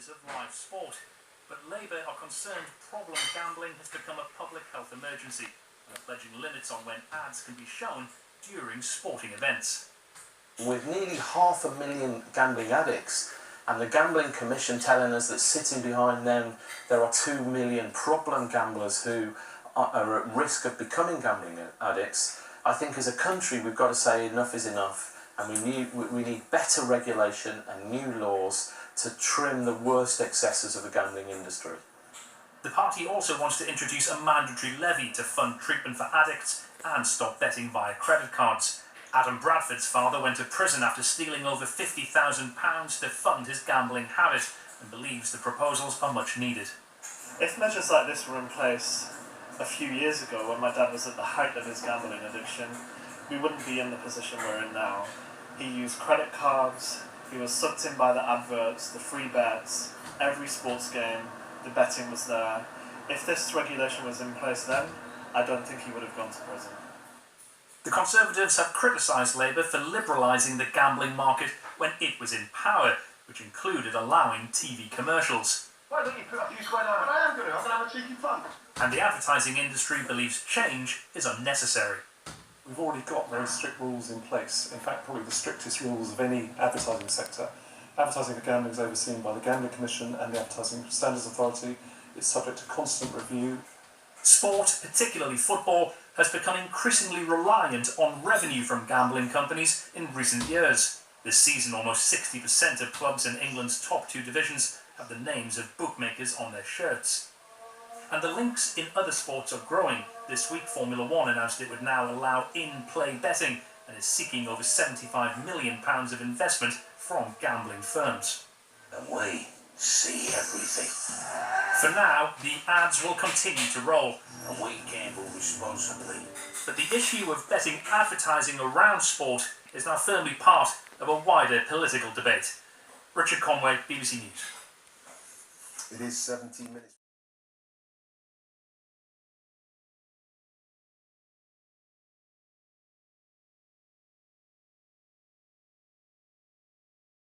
spectators of live sport. But Labour are concerned problem gambling has become a public health emergency and are pledging limits on when ads can be shown during sporting events. With nearly 500,000 gambling addicts, and the Gambling Commission telling us that sitting behind them there are 2 million problem gamblers who are at risk of becoming gambling addicts, I think as a country we've got to say enough is enough, and we need better regulation and new laws to trim the worst excesses of the gambling industry. The party also wants to introduce a mandatory levy to fund treatment for addicts and stop betting via credit cards. Adam Bradford's father went to prison after stealing over £50,000 to fund his gambling habit and believes the proposals are much needed. If measures like this were in place a few years ago when my dad was at the height of his gambling addiction, we wouldn't be in the position we're in now. He used credit cards, he was sucked in by the adverts, the free bets, every sports game, the betting was there. If this regulation was in place then, I don't think he would have gone to prison. The Conservatives have criticised Labour for liberalising the gambling market when it was in power, which included allowing TV commercials. Why don't you put up A𖤐W�? I am going to have a cheeky fun. And the advertising industry believes change is unnecessary. We've already got very strict rules in place, in fact probably the strictest rules of any advertising sector. Advertising for gambling is overseen by the Gambling Commission and the Advertising Standards Authority. It's subject to constant review. Sport, particularly football, has become increasingly reliant on revenue from gambling companies in recent years. This season, almost 60% of clubs in England's top 2 divisions have the names of bookmakers on their shirts. And the links in other sports are growing. This week, Formula 1 announced it would now allow in-play betting and is seeking over £75 million of investment from gambling firms. And we see everything. For now, the ads will continue to roll. And we gamble responsibly. But the issue of betting advertising around sport is now firmly part of a wider political debate. Richard Conway, BBC News. It is 17 minutes.